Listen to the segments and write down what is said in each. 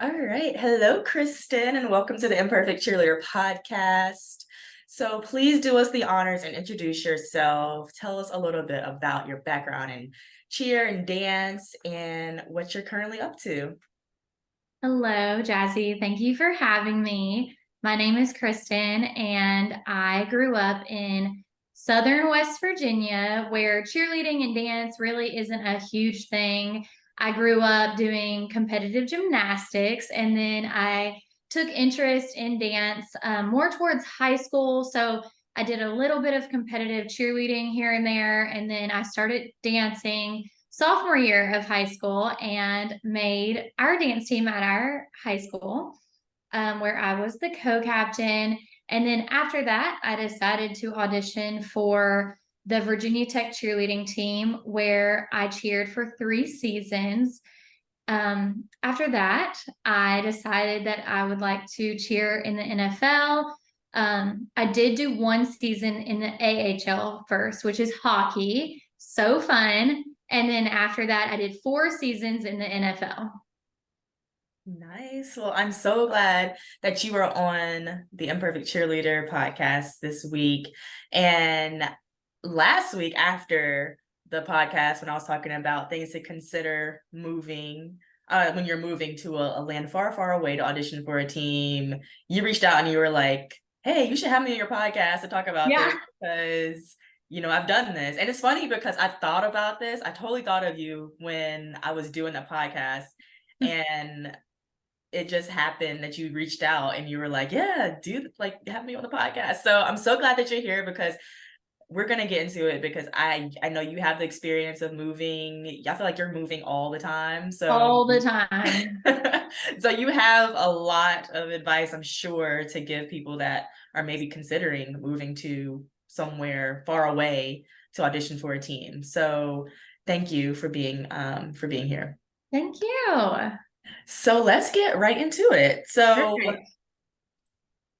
All right. Hello, Kristen, and welcome to the Imperfect Cheerleader podcast. So please do us the honors and introduce yourself. Tell us a little bit about your background in cheer and dance and what you're currently up to. Hello, Jazzy. Thank you for having me. My name is Kristen, and I grew up in Southern West Virginia, where cheerleading and dance really isn't a huge thing. I grew up doing competitive gymnastics, and then I took interest in dance more towards high school. So I did a little bit of competitive cheerleading here and there, and then I started dancing sophomore year of high school and made our dance team at our high school, where I was the co-captain. And then after that, I decided to audition for the Virginia Tech cheerleading team, where I cheered for 3 seasons. After that, I decided that I would like to cheer in the NFL. I did do 1 season in the AHL first, which is hockey. So fun. And then after that, I did 4 seasons in the NFL. Nice. Well, I'm so glad that you were on the Imperfect Cheerleader podcast this week. And last week, after the podcast, when I was talking about things to consider moving, when you're moving to a land far, far away to audition for a team, you reached out and you were like, hey, you should have me on your podcast to talk about Yeah. this because, I've done this. And it's funny because I thought about this. I totally thought of you when I was doing the podcast. And it just happened that you reached out and you were like, yeah, dude, like have me on the podcast. So I'm so glad that you're here because we're gonna get into it because I know you have the experience of moving. I feel like you're moving all the time. So All the time. so you have a lot of advice, I'm sure, to give people that are maybe considering moving to somewhere far away to audition for a team. So thank you for being here. Thank you. So let's get right into it. So Perfect.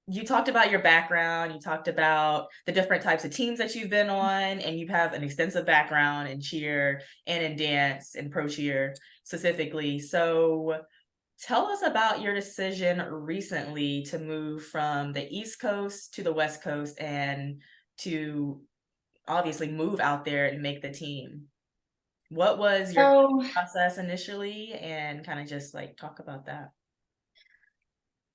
you talked about your background, you talked about the different types of teams that you've been on, and you have an extensive background in cheer and in dance and pro cheer specifically. So tell us about your decision recently to move from the East Coast to the West Coast and to obviously move out there and make the team. What was your So, process initially, and kind of just like talk about that?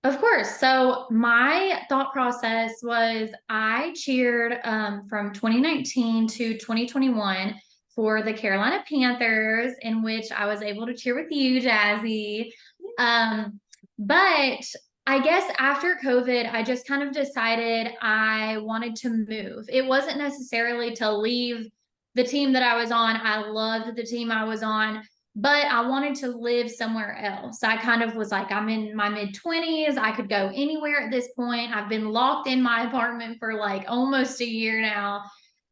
of course. So, my thought process was I cheered from 2019 to 2021 for the Carolina Panthers, in which I was able to cheer with you, Jazzy. But I guess after COVID, I just kind of decided I wanted to move. It wasn't necessarily to leave the team that I was on. I loved the team I was on, but I wanted to live somewhere else. I kind of was like, I'm in my mid 20s. I could go anywhere at this point. I've been locked in my apartment for like almost a year now.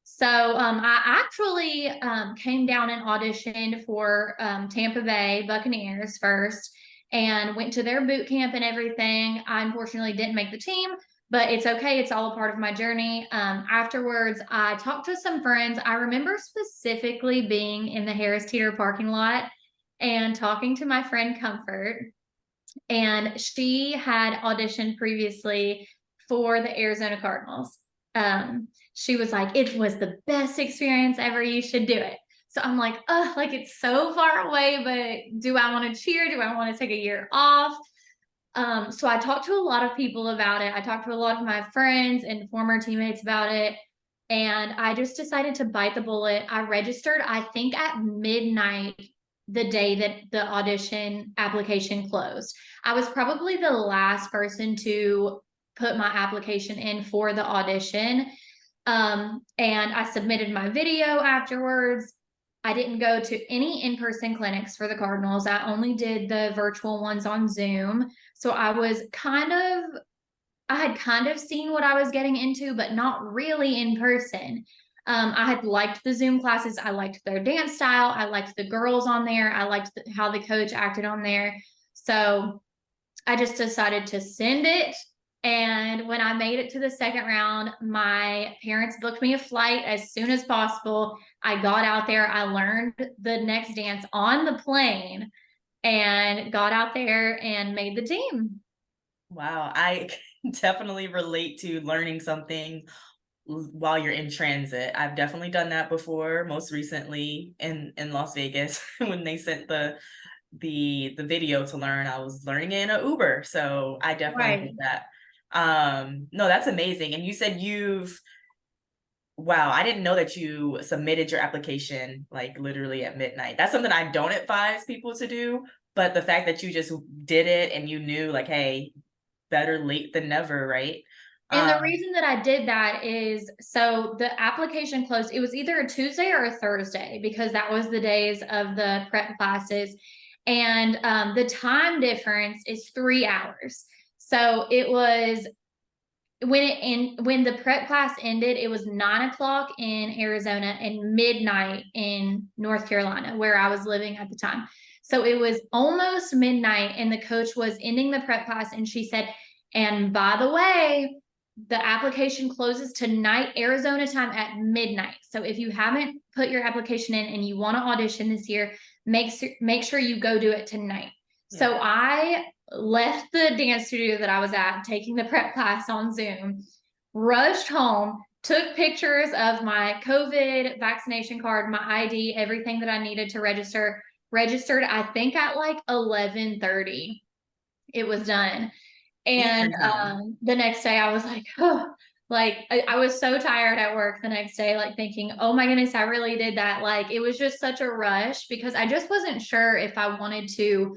So I actually came down and auditioned for Tampa Bay Buccaneers first and went to their boot camp and everything. I unfortunately didn't make the team, but it's okay. It's all a part of my journey. Afterwards, I talked to some friends. I remember specifically being in the Harris Teeter parking lot and talking to my friend Comfort. And she had auditioned previously for the Arizona Cardinals. She was like, it was the best experience ever. You should do it. So I'm like, oh, like it's so far away, but do I want to cheer? Do I want to take a year off? So I talked to a lot of people about it. I talked to a lot of my friends and former teammates about it. And I just decided to bite the bullet. I registered, I think, at midnight the day that the audition application closed. I was probably the last person to put my application in for the audition. And I submitted my video afterwards. I didn't go to any in-person clinics for the Cardinals. I only did the virtual ones on Zoom. So I had kind of seen what I was getting into, but not really in person. I had liked the Zoom classes. I liked their dance style. I liked the girls on there. I liked how the coach acted on there. So I just decided to send it. And when I made it to the second round, my parents booked me a flight as soon as possible. I got out there. I learned the next dance on the plane. and got out there and made the team. Wow, I can definitely relate to learning something while you're in transit. I've definitely done that before, most recently in Las Vegas when they sent the video to learn. I was learning in an Uber, so I definitely Right. did that. No, that's amazing. And you said wow, I didn't know that you submitted your application like literally at midnight. That's something I don't advise people to do, but the fact that you just did it and you knew like, hey, better late than never, right? And the Um, reason that I did that is so the application closed, it was either a Tuesday or a Thursday because that was the days of the prep classes. And the time difference is 3 hours. So it was when the prep class ended, it was 9 o'clock in Arizona and midnight in North Carolina, where I was living at the time. So it was almost midnight, and the coach was ending the prep class, and she said, and by the way, the application closes tonight, Arizona time at midnight. So if you haven't put your application in and you want to audition this year, make sure you go do it tonight. yeah. So I left the dance studio that I was at, taking the prep class on Zoom, rushed home, took pictures of my COVID vaccination card, my ID, everything that I needed to registered, I think at like 11:30. It was done. And Eastern time. the next day I was like, oh, like I was so tired at work the next day, like thinking, oh my goodness, I really did that. Like it was just such a rush because I just wasn't sure if I wanted to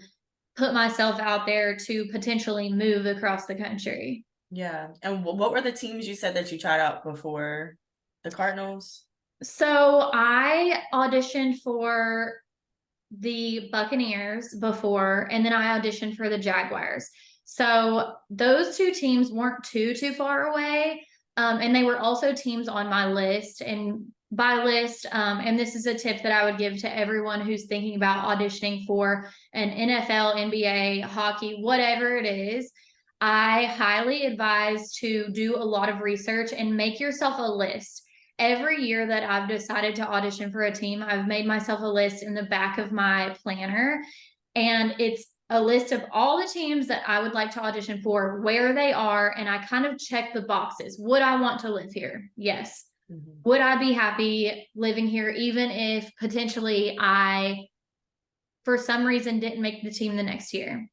put myself out there to potentially move across the country. Yeah. And what were the teams you said that you tried out before the Cardinals? So I auditioned for the Buccaneers before, and then I auditioned for the Jaguars. So those two teams weren't too far away. And they were also teams on my list. And by list, and this is a tip that I would give to everyone who's thinking about auditioning for an NFL, NBA, hockey, whatever it is. I highly advise to do a lot of research and make yourself a list. Every year that I've decided to audition for a team, I've made myself a list in the back of my planner. And it's a list of all the teams that I would like to audition for, where they are, and I kind of check the boxes. Would I want to live here? Yes. Mhm. Would I be happy living here, even if potentially I, for some reason, didn't make the team the next year?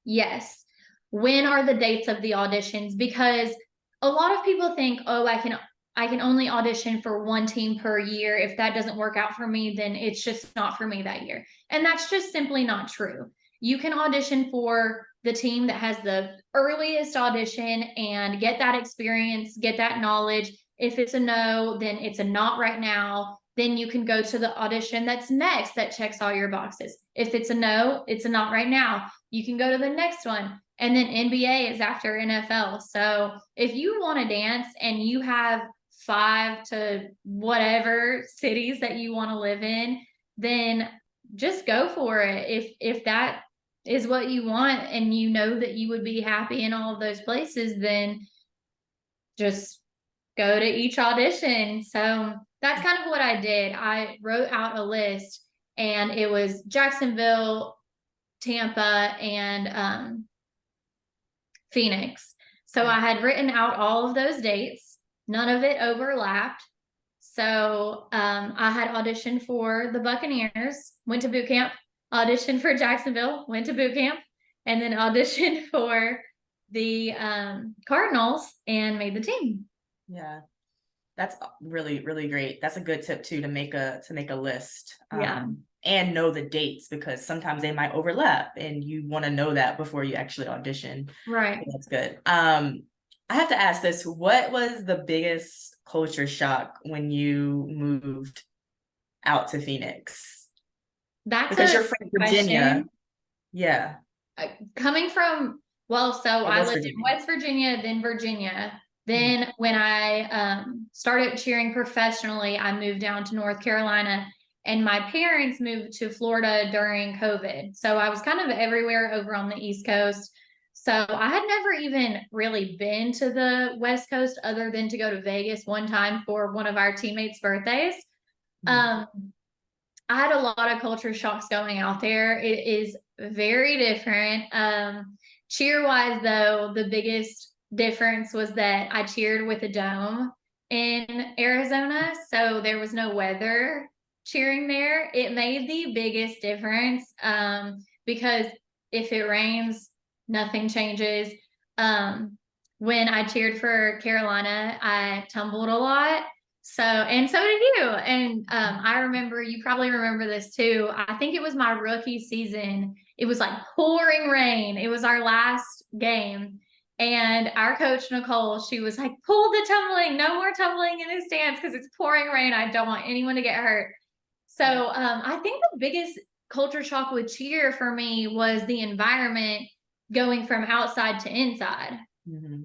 Yes. When are the dates of the auditions? Because a lot of people think, oh, I can only audition for one team per year. If that doesn't work out for me, then it's just not for me that year. And that's just simply not true. You can audition for the team that has the earliest audition and get that experience, get that knowledge. If it's a no, then it's a not right now. Then you can go to the audition that's next that checks all your boxes. If it's a no, it's a not right now. You can go to the next one. And then NBA is after NFL. So if you want to dance and you have 5 to whatever cities that you want to live in, then just go for it. If that is what you want and you know that you would be happy in all of those places, then just go to each audition. So that's kind of what I did. I wrote out a list, and it was Jacksonville, Tampa, and Phoenix. So I had written out all of those dates. None of it overlapped. So I had auditioned for the Buccaneers, went to boot camp, auditioned for Jacksonville, went to boot camp, and then auditioned for the Cardinals and made the team. Yeah. That's really, really great. That's a good tip too, to make a list. Yeah. And know the dates because sometimes they might overlap and you want to know that before you actually audition. Right. So that's good. I have to ask this, what was the biggest culture shock when you moved out to Phoenix? That's Because a you're good from Virginia. question. Yeah. Coming from, well, so Or I West lived in Virginia. West Virginia, then Virginia. Mhm. Then when I started cheering professionally, I moved down to North Carolina, and my parents moved to Florida during COVID. So I was kind of everywhere over on the East Coast. So I had never even really been to the West Coast other than to go to Vegas one time for one of our teammates' birthdays. Mhm. Um, I had a lot of culture shocks going out there. It is very different. Cheer wise, though, the biggest difference was that I cheered with a dome in Arizona, so there was no weather cheering there. It made the biggest difference because if it rains, nothing changes. When I cheered for Carolina, I tumbled a lot. So, and so did you. And I remember, you probably remember this too. I think it was my rookie season. It was like pouring rain. It was our last game. And our coach, Nicole, she was like, pull the tumbling, no more tumbling in the stands because it's pouring rain. I don't want anyone to get hurt. So I think the biggest culture shock with cheer for me was the environment going from outside to inside. Mm-hmm.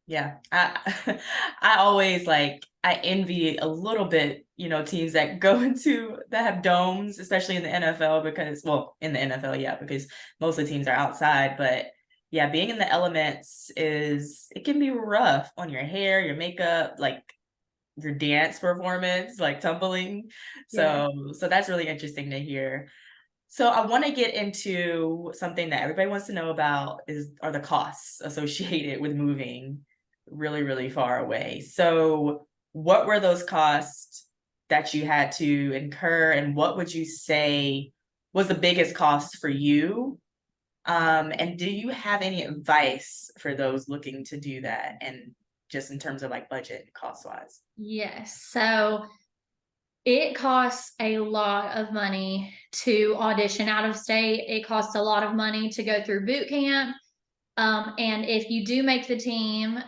Yeah, I always like, I envy a little bit, teams that go into that have domes, especially in the NFL, because, well, in the NFL, yeah, because most of the teams are outside. But yeah, being in the elements it can be rough on your hair, your makeup, like your dance performance, like tumbling. Yeah. So that's really interesting to hear. So I want to get into something that everybody wants to know about are the costs associated with moving really, really far away. So what were those costs that you had to incur, and what would you say was the biggest cost for you? And do you have any advice for those looking to do that, and just in terms of like budget cost wise? Yes. So it costs a lot of money to audition out of state. It costs a lot of money to go through boot camp. And if you do make the team,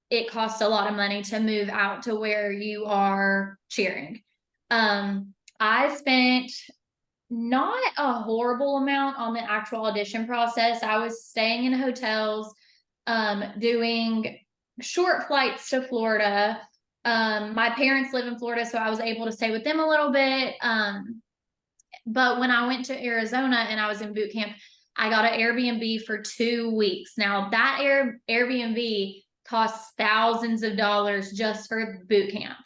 it costs a lot of money to move out to where you are cheering. I spent not a horrible amount on the actual audition process. I was staying in hotels, doing short flights to Florida. My parents live in Florida, so I was able to stay with them a little bit. But when I went to Arizona and I was in boot camp, I got an Airbnb for 2 weeks. Now that Airbnb costs thousands of dollars just for boot camp.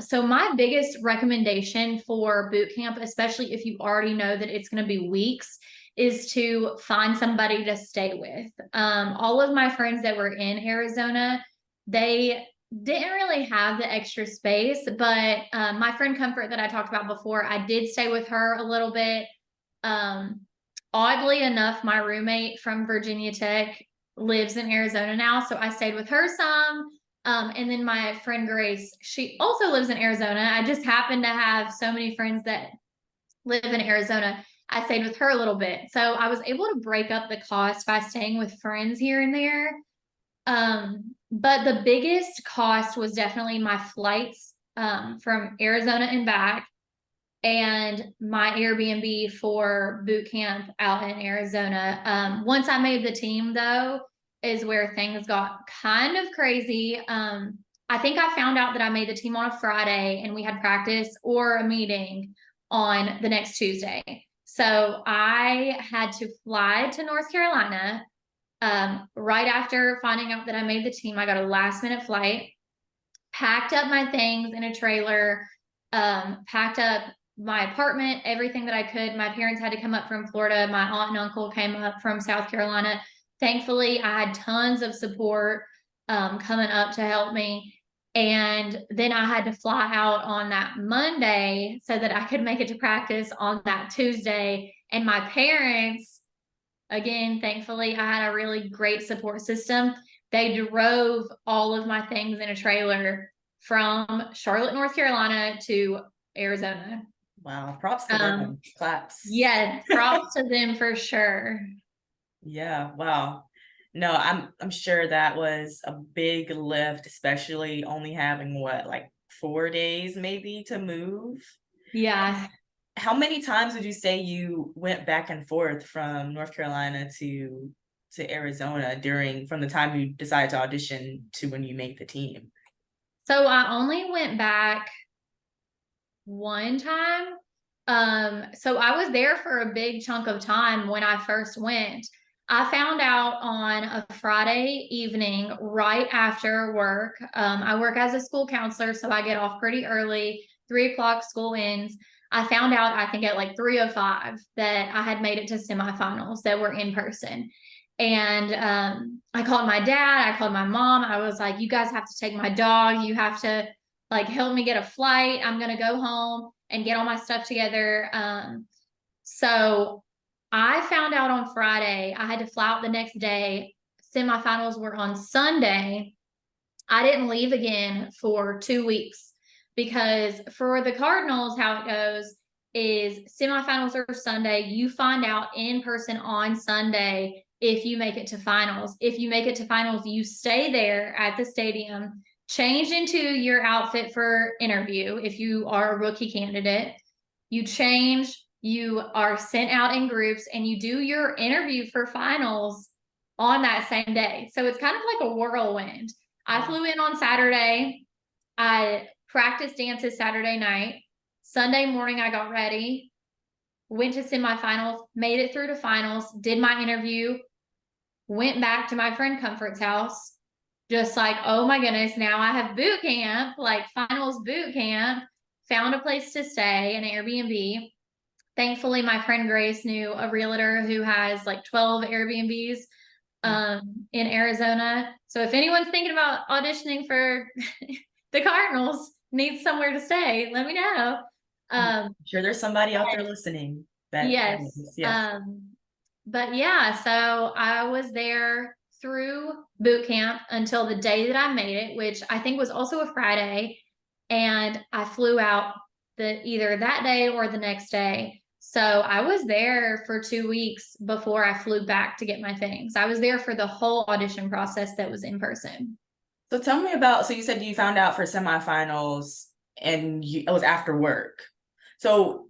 So my biggest recommendation for boot camp, especially if you already know that it's going to be weeks, is to find somebody to stay with. All of my friends that were in Arizona, they didn't really have the extra space, but my friend Comfort that I talked about before, I did stay with her a little bit. Oddly enough, my roommate from Virginia Tech lives in Arizona now, so I stayed with her some. And then my friend Grace, she also lives in Arizona. I just happen to have so many friends that live in Arizona. I stayed with her a little bit. So I was able to break up the cost by staying with friends here and there. But the biggest cost was definitely my flights from Arizona and back, and my Airbnb for boot camp out in Arizona. Once I made the team, though, is where things got kind of crazy. I think I found out that I made the team on a Friday and we had practice or a meeting on the next Tuesday. So I had to fly to North Carolina. Right after finding out that I made the team, I got a last minute flight, packed up my things in a trailer, packed up my apartment, everything that I could. My parents had to come up from Florida. My aunt and uncle came up from South Carolina. Thankfully, I had tons of support coming up to help me. And then I had to fly out on that Monday so that I could make it to practice on that Tuesday. And my parents, again, thankfully, I had a really great support system. They drove all of my things in a trailer from Charlotte, North Carolina to Arizona. Wow, props to them. Claps. Yeah, props to them for sure. Yeah, wow. No, I'm sure that was a big lift, especially only having what, like 4 days maybe to move. Yeah. How many times would you say you went back and forth from North Carolina to Arizona from the time you decided to audition to when you made the team? So I only went back one time. So I was there for a big chunk of time when I first went. I found out on a Friday evening right after work. I work as a school counselor, so I get off pretty early, 3 o'clock school ends. I found out, I think at like 3:05, that I had made it to semifinals that were in person. And I called my dad, I called my mom. I was like, you guys have to take my dog. You have to like help me get a flight. I'm going to go home and get all my stuff together. So I found out on Friday. I had to fly out the next day. Semifinals were on Sunday. I didn't leave again for 2 weeks because for the Cardinals, how it goes is semifinals are Sunday. You find out in person on Sunday if you make it to finals. If you make it to finals, you stay there at the stadium, change into your outfit for interview. If you are a rookie candidate, you change, you are sent out in groups, and you do your interview for finals on that same day. So it's kind of like a whirlwind. I flew in on Saturday. I practiced dances Saturday night. Sunday morning, I got ready, went to semifinals, made it through to finals, did my interview, went back to my friend Comfort's house. Just like, oh my goodness, now I have boot camp, like finals boot camp, found a place to stay, an Airbnb. Thankfully, my friend Grace knew a realtor who has like 12 Airbnbs in Arizona. So if anyone's thinking about auditioning for the Cardinals, needs somewhere to stay, let me know. I'm sure there's somebody out there listening that Yes. yes. But yeah, so I was there through boot camp until the day that I made it, which I think was also a Friday. And I flew out either that day or the next day. So I was there for 2 weeks before I flew back to get my things. I was there for the whole audition process that was in person. So tell me about, so you said you found out for semifinals and it was after work. So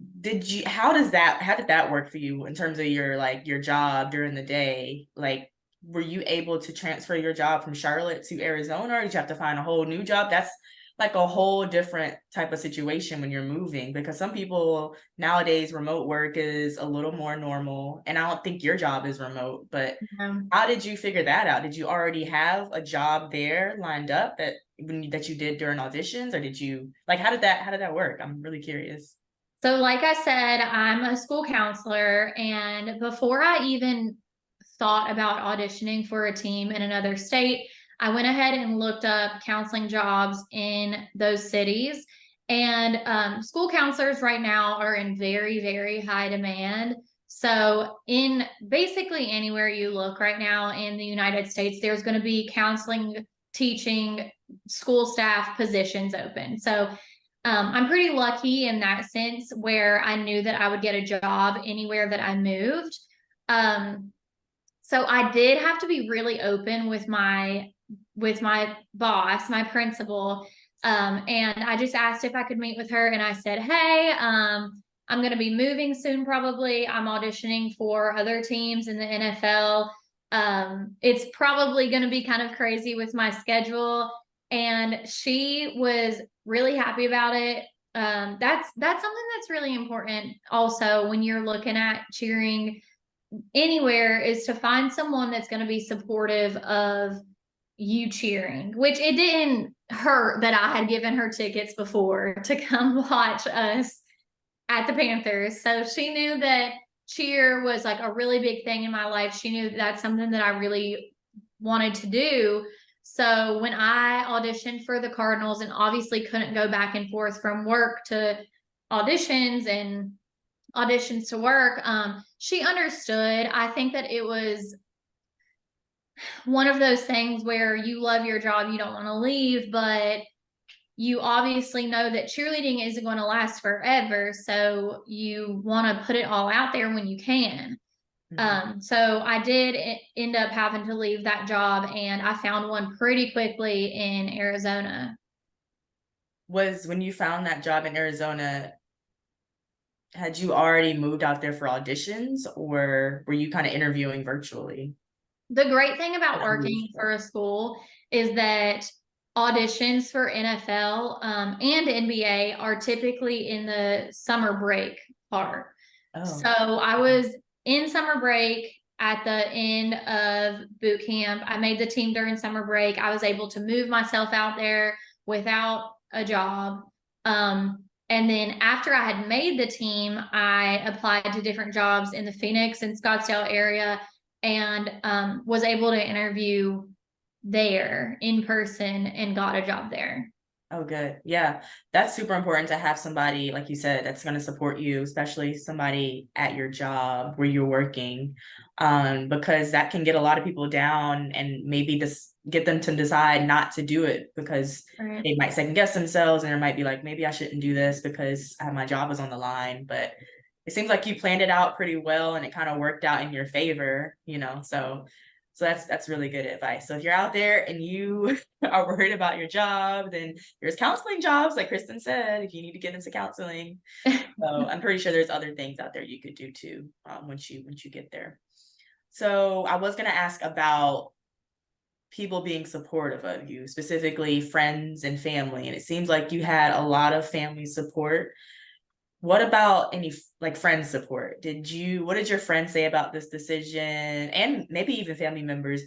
how did that work for you in terms of your job during the day? Like, were you able to transfer your job from Charlotte to Arizona, or did you have to find a whole new job? That's like a whole different type of situation when you're moving, because some people nowadays remote work is a little more normal. And I don't think your job is remote, but how did you figure that out? Did you already have a job there lined up that you did during auditions, or did you like how did that work? I'm really curious. So, like I said, I'm a school counselor, and before I even thought about auditioning for a team in another state, I went ahead and looked up counseling jobs in those cities. And school counselors right now are in very, very high demand. So, in basically anywhere you look right now in the United States, there's going to be counseling, teaching, school staff positions open. So, I'm pretty lucky in that sense where I knew that I would get a job anywhere that I moved. So I did have to be really open with my boss, my principal. And I just asked if I could meet with her, and I said, hey, I'm going to be moving soon, probably. I'm auditioning for other teams in the NFL. It's probably going to be kind of crazy with my schedule. And she was really happy about it. That's something that's really important also when you're looking at cheering anywhere, is to find someone that's going to be supportive of you cheering, which it didn't hurt that I had given her tickets before to come watch us at the Panthers. So she knew that cheer was like a really big thing in my life. She knew that that's something that I really wanted to do. So when I auditioned for the Cardinals and obviously couldn't go back and forth from work to auditions and auditions to work, she understood. I think that it was one of those things where you love your job, you don't want to leave, but you obviously know that cheerleading isn't going to last forever. So you want to put it all out there when you can. So I did end up having to leave that job, and I found one pretty quickly in Arizona. Was when you found that job in Arizona, had you already moved out there for auditions, or were you kind of interviewing virtually? The great thing about working for a school is that auditions for NFL and NBA are typically in the summer break part. Oh. So I was in summer break at the end of boot camp. I made the team during summer break. I was able to move myself out there without a job. And I just asked if I could meet with her, and I said, hey, I'm going to be moving soon, probably. I'm auditioning for other teams in the NFL. It's probably going to be kind of crazy with my schedule. She knew that she was really happy about it. And then after I had made the team, I applied to different jobs in the Phoenix and Scottsdale area, and was able to interview there in person and got a job there. Oh, good. Yeah, that's super important to have somebody, like you said, that's going to support you, especially somebody at your job where you're working, because that can get a lot of people down and maybe this get them to decide not to do it because Right. they might second guess themselves and there might be like, maybe I shouldn't do this because my job is on the line. But it seems like you planned it out pretty well and it kind of worked out in your favor, so that's really good advice. So if you're out there and you are worried about your job, then there's counseling jobs, like Kristen said, if you need to get into counseling. So I'm pretty sure there's other things out there you could do too, once you get there. So I was gonna ask about people being supportive of you, specifically friends and family. And it seems like you had a lot of family support. What about any like friend support? What did your friends say about this decision? And maybe even family members.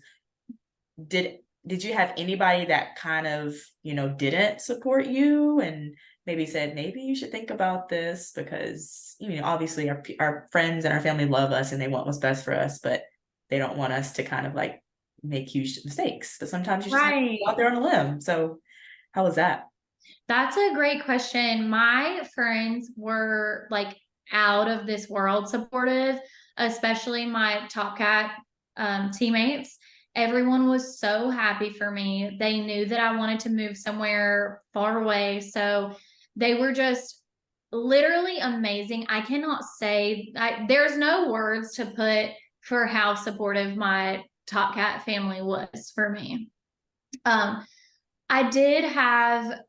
Did you have anybody that kind of, didn't support you and maybe said, maybe you should think about this because, obviously our friends and our family love us and they want what's best for us, but they don't want us to kind of like make huge mistakes. But sometimes you just have to Right. go out there on a limb. So how was that? That's a great question. My friends were like out of this world supportive, especially my Top Cat teammates. Everyone was so happy for me. They knew that I wanted to move somewhere far away. So they were just literally amazing. I cannot say, there's no words to put for how supportive my Top Cat family was for me. I did have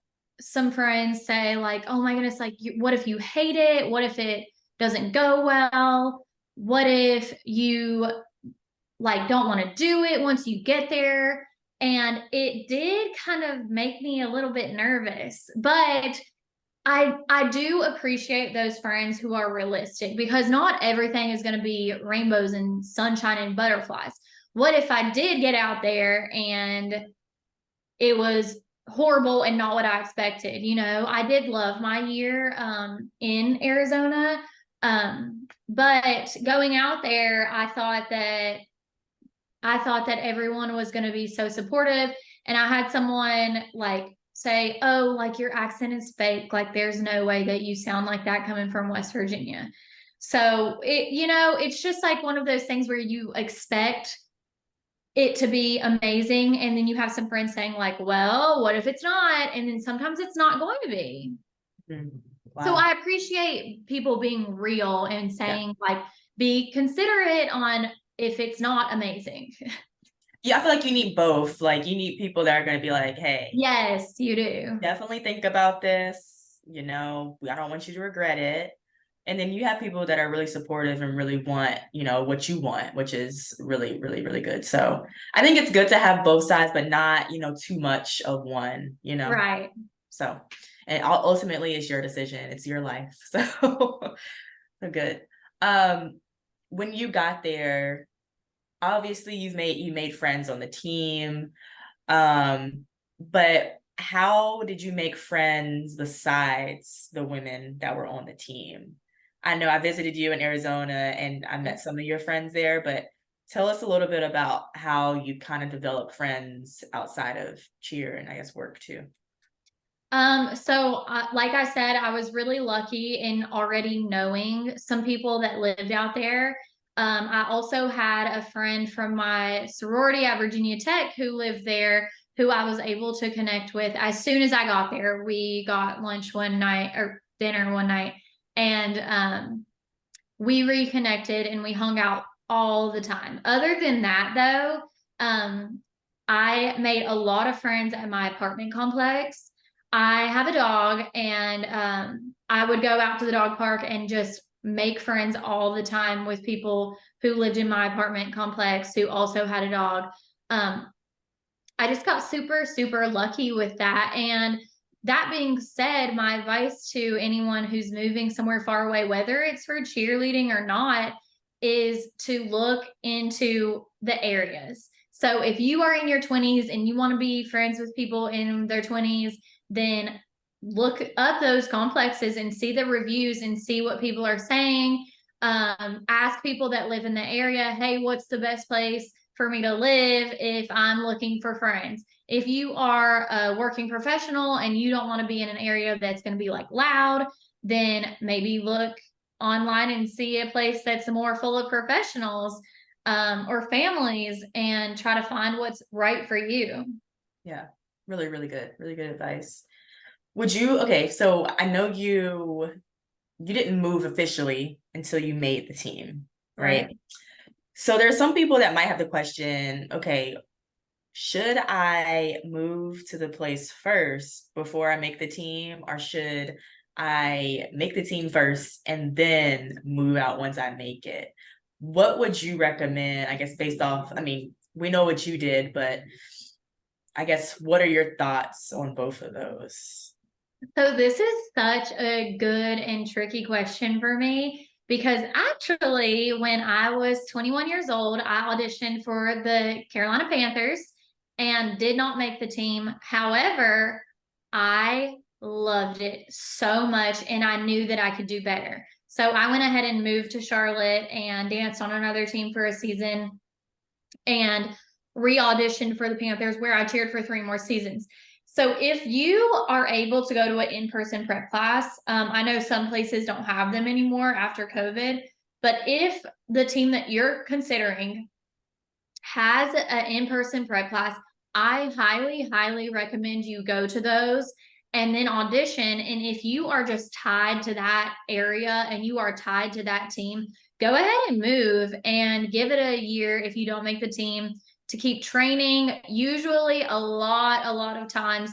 some friends say like, oh my goodness, like what if you hate it? What if it doesn't go well? What if you like don't want to do it once you get there? And it did kind of make me a little bit nervous, but I do appreciate those friends who are realistic because not everything is going to be rainbows and sunshine and butterflies. What if I did get out there and it was horrible and not what I expected? I did love my year in Arizona. But going out there, I thought that everyone was going to be so supportive. And I had someone like say, oh, like your accent is fake. Like there's no way that you sound like that coming from West Virginia. So it's just like one of those things where you expect it to be amazing. And then you have some friends saying like, well, what if it's not? And then sometimes it's not going to be. Wow. So I appreciate people being real and saying like, be considerate on if it's not amazing. Yeah, I feel like you need both. Like you need people that are going to be like, hey, Yes, you do. definitely think about this. I don't want you to regret it. And then you have people that are really supportive and really want, what you want, which is really, really, really good. So I think it's good to have both sides, but not, too much of one, Right. So, and ultimately it's your decision. It's your life. So, so good. When you got there, obviously you made friends on the team. But how did you make friends besides the women that were on the team? I know I visited you in Arizona and I met some of your friends there, but tell us a little bit about how you kind of develop friends outside of cheer and I guess work too. So like I said, I was really lucky in already knowing some people that lived out there. I also had a friend from my sorority at Virginia Tech who lived there, who I was able to connect with as soon as I got there. We got lunch one night or dinner one night, and we reconnected and we hung out all the time. Other than that, though, I made a lot of friends at my apartment complex. I have a dog, and I would go out to the dog park and just make friends all the time with people who lived in my apartment complex who also had a dog. I just got super, super lucky with that. And that being said, my advice to anyone who's moving somewhere far away, whether it's for cheerleading or not, is to look into the areas. So if you are in your 20s and you want to be friends with people in their 20s, then look up those complexes and see the reviews and see what people are saying. Ask people that live in the area, hey, what's the best place for me to live if I'm looking for friends? If you are a working professional and you don't want to be in an area that's going to be like loud, then maybe look online and see a place that's more full of professionals or families and try to find what's right for you. Yeah, really, really good advice. Would you, okay, so I know you didn't move officially until you made the team, right? Right. So there are some people that might have the question, okay, should I move to the place first before I make the team, or should I make the team first and then move out once I make it? What would you recommend? I guess based off, I mean, we know what you did, but I guess what are your thoughts on both of those? So this is such a good and tricky question for me because actually when I was 21 years old, I auditioned for the Carolina Panthers and did not make the team. However, I loved it so much and I knew that I could do better. So I went ahead and moved to Charlotte and danced on another team for a season and re-auditioned for the Panthers where I cheered for 3 more seasons. So if you are able to go to an in-person prep class, I know some places don't have them anymore after COVID, but if the team that you're considering has an in-person prep class, I highly, highly recommend you go to those and then audition. And if you are just tied to that area and you are tied to that team, go ahead and move and give it a year if you don't make the team to keep training. Usually a lot of times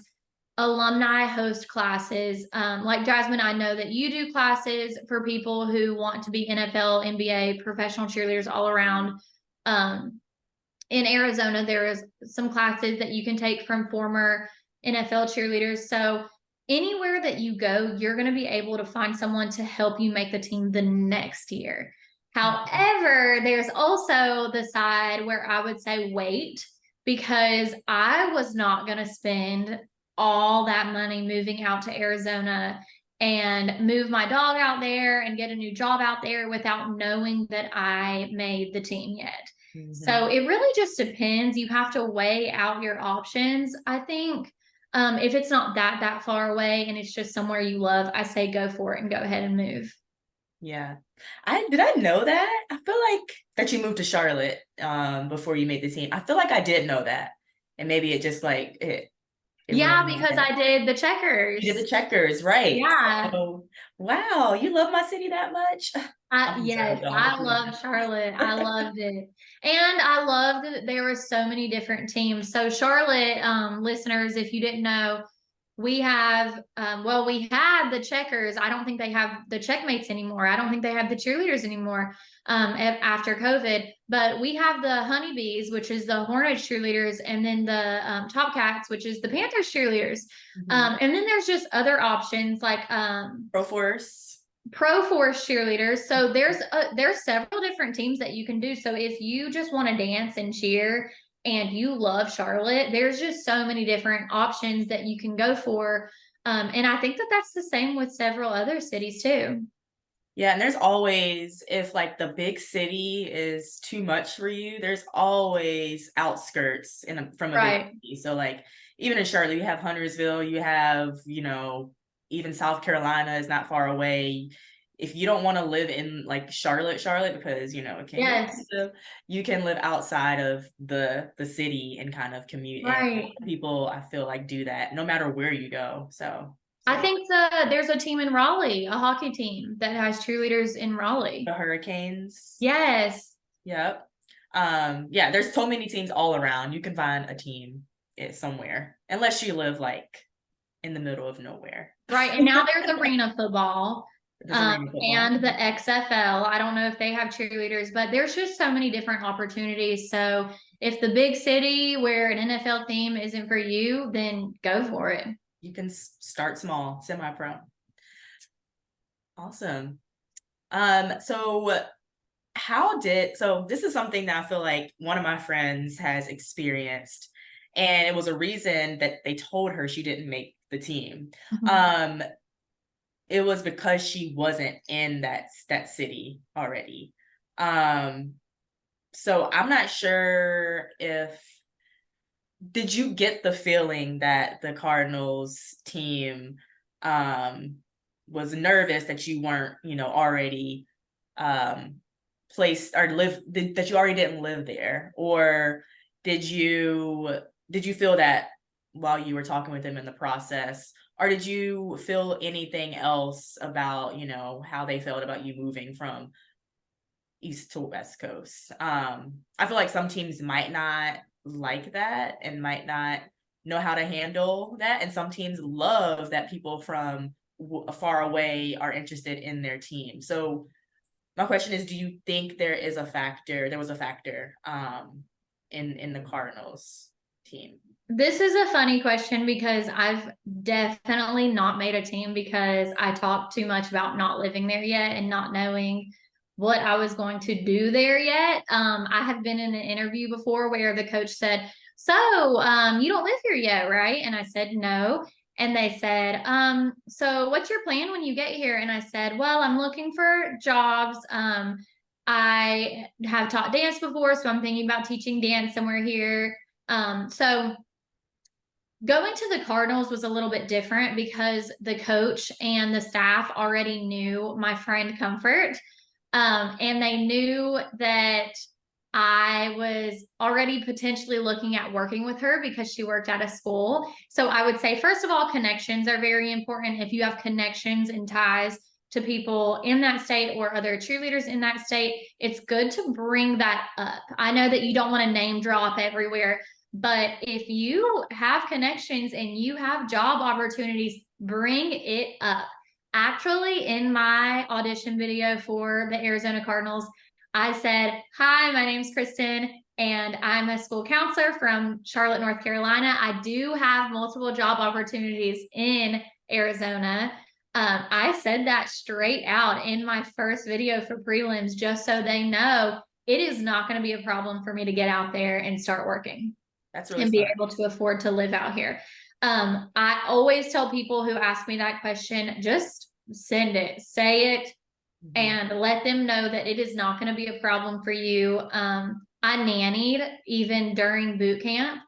alumni host classes. Like Jasmine, I know that you do classes for people who want to be NFL, NBA, professional cheerleaders all around. In Arizona, there is some classes that you can take from former NFL cheerleaders. So anywhere that you go, you're going to be able to find someone to help you make the team the next year. However, there's also the side where I would say wait, because I was not going to spend all that money moving out to Arizona and move my dog out there and get a new job out there without knowing that I made the team yet. So it really just depends. You have to weigh out your options. I think if it's not that far away and it's just somewhere you love, I say go for it and go ahead and move. Yeah. I know that? I feel like that you moved to Charlotte before you made the team. I feel like I did know that. And maybe it just like it went Yeah, over my because head. I did the You did checkers. the checkers, right? Yeah. So, wow, you love my city that much? I'm from Yes, Charlotte, though. I love Charlotte. I loved it. And I loved that there were so many different teams. So Charlotte, listeners, if you didn't know, we have well, we had the checkers. I don't think they have the checkmates anymore. I don't think they have the cheerleaders anymore after COVID. But we have the honeybees, which is the Hornets cheerleaders, and then the top cats, which is the Panthers cheerleaders. And then there's just other options like Pro Force. Pro Force cheerleaders. So there's several different teams that you can do. So if you just want to dance and cheer and you love Charlotte, there's just so many different options that you can go for. And I think that that's the same with several other cities too. Yeah, and there's always, if like the big city is too much for you, there's always outskirts from a big Right. city. So like even in Charlotte, you have Huntersville, you have, even South Carolina is not far away. If you don't want to live in like Charlotte, because it can get Yes. expensive, you can live outside of the city and kind of commute. And Right. people, I feel like, do that no matter where you go. So I yeah. think there's a team in Raleigh, a hockey team that has cheerleaders in Raleigh. The Hurricanes. Yes. Yep. Yeah, there's so many teams all around. You can find a team somewhere, unless you live like in the middle of nowhere. Right. And now there's arena football. There's arena football. And the XFL. I don't know if they have cheerleaders, but there's just so many different opportunities. So if the big city where an NFL team isn't for you, then go for it. You can start small, semi-pro. Awesome. So this is something that I feel like one of my friends has experienced, and it was a reason that they told her she didn't make the team. Mhm. It was because she wasn't in that city already. Um, so I'm not sure if did you get the feeling that the Cardinals team um was nervous that you weren't, already um placed or that you already didn't live there? Or did you did you feel that while you were talking with them in the process, or did you feel anything else about, how they felt about you moving from East to West Coast? I feel like some teams might not like that and might not know how to handle that, and some teams love that people from far away are interested in their team. So my question is, do you think there was a factor in the Cardinals team? This is a funny question because I've definitely not made a team because I talked too much about not living there yet and not knowing what I was going to do there yet. I have been in an interview before where the coach said, "So, you don't live here yet, right?" And I said, "No." And they said, "So what's your plan when you get here?" And I said, "Well, I'm looking for jobs. I have taught dance before, so I'm thinking about teaching dance somewhere here." So going to the Cardinals was a little bit different because the coach and the staff already knew my friend Comfort. And they knew that I was already potentially looking at working with her because she worked at a school. So I would say, first of all, connections are very important. If you have connections and ties to people in that state or other cheerleaders in that state, it's good to bring that up. I know that you don't want to name drop everywhere, but if you have connections and you have job opportunities, bring it up. Actually, in my audition video for the Arizona Cardinals, I said, "Hi, my name's Kristen, and I'm a school counselor from Charlotte, North Carolina. I do have multiple job opportunities in Arizona." I said that straight out in my first video for prelims, just so they know it is not going to be a problem for me to get out there and start working That's really and be smart. able to afford to live out here. I always tell people who ask me that question, just send it, say it, Mhm. and let them know that it is not going to be a problem for you. I nannied even during boot camp.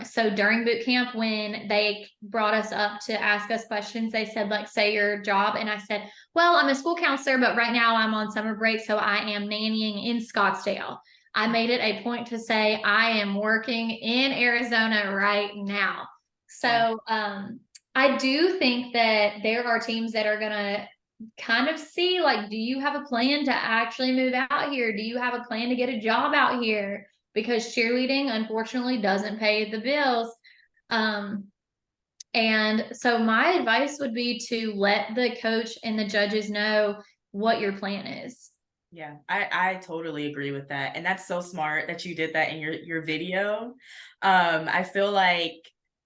So during boot camp, when they brought us up to ask us questions, they said, like, say your job. And I said, "Well, I'm a school counselor, but right now I'm on summer break. So I am nannying in Scottsdale." I made it a point to say I am working in Arizona right now. Yeah. So I do think that there are teams that are going to kind of see, like, do you have a plan to actually move out here? Do you have a plan to get a job out here? Because cheerleading unfortunately doesn't pay the bills. Um, and so my advice would be to let the coach and the judges know what your plan is. Yeah, I totally agree with that, and that's so smart that you did that in your video. I feel like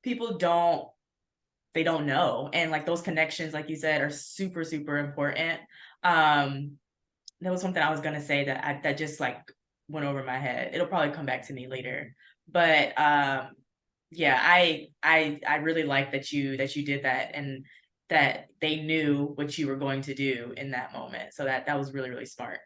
people don't know, and like those connections, like you said, are super super important. There was something I was gonna say that just like went over my head. It'll probably come back to me later, but yeah, I really like that you did that, and that they knew what you were going to do in that moment. So that was really really smart.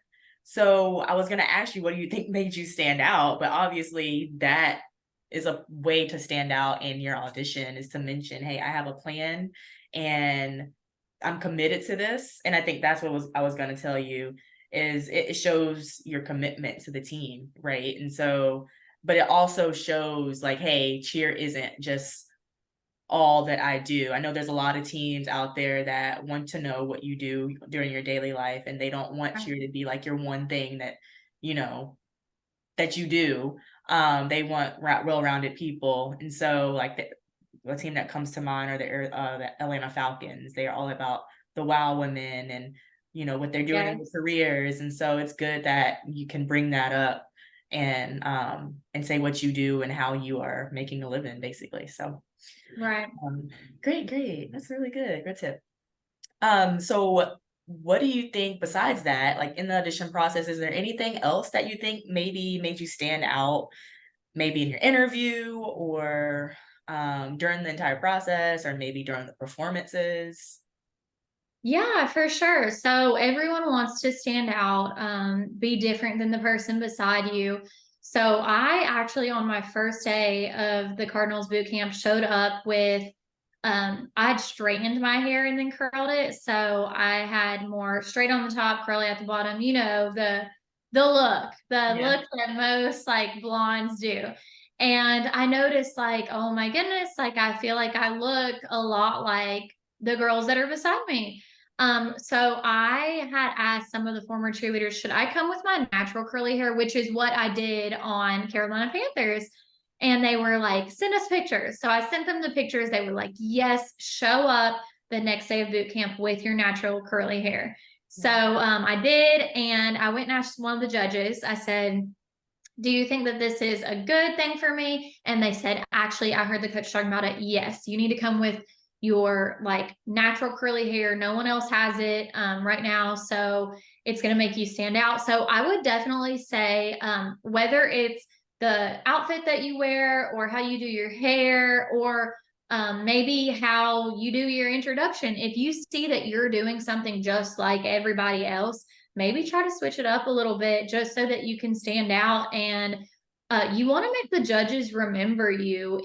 So I was gonna ask you, what do you think made you stand out? But obviously that is a way to stand out in your audition, is to mention, hey, I have a plan and I'm committed to this. And I think that's what I was gonna tell you, is it shows your commitment to the team, right? And so, but it also shows like, hey, cheer isn't just all that I do. I know there's a lot of teams out there that want to know what you do during your daily life, and they don't want cheer to be like your one thing that, you know, that you do. They want well-rounded people. And so like the team that comes to mind are the Atlanta Falcons. They are all about the wow women and, what they're doing in their Yes, careers. And so it's good that you can bring that up and say what you do and how you are making a living basically. So right. um, great. That's really good. Good tip. So what do you think besides that, like in the audition process, is there anything else that you think maybe made you stand out, maybe in your interview or during the entire process or maybe during the performances? Yeah, for sure. So everyone wants to stand out, be different than the person beside you. So I actually, on my first day of the Cardinals boot camp, showed up with, I'd straightened my hair and then curled it. So I had more straight on the top, curly at the bottom, the Yeah. look that most like blondes do. And I noticed like, oh my goodness, like I feel like I look a lot like the girls that are beside me. So I had asked some of the former cheerleaders, should I come with my natural curly hair, which is what I did on Carolina Panthers? And they were like, send us pictures. So I sent them the pictures. They were like, yes, show up the next day of boot camp with your natural curly hair. So I did. And I went and asked one of the judges, I said, do you think that this is a good thing for me? And they said, actually, I heard the coach talking about it. Yes, you need to come with your like natural curly hair. No one else has it right now. So it's going to make you stand out. So I would definitely say whether it's the outfit that you wear or how you do your hair or maybe how you do your introduction, if you see that you're doing something just like everybody else, maybe try to switch it up a little bit just so that you can stand out. And you want to make the judges remember you,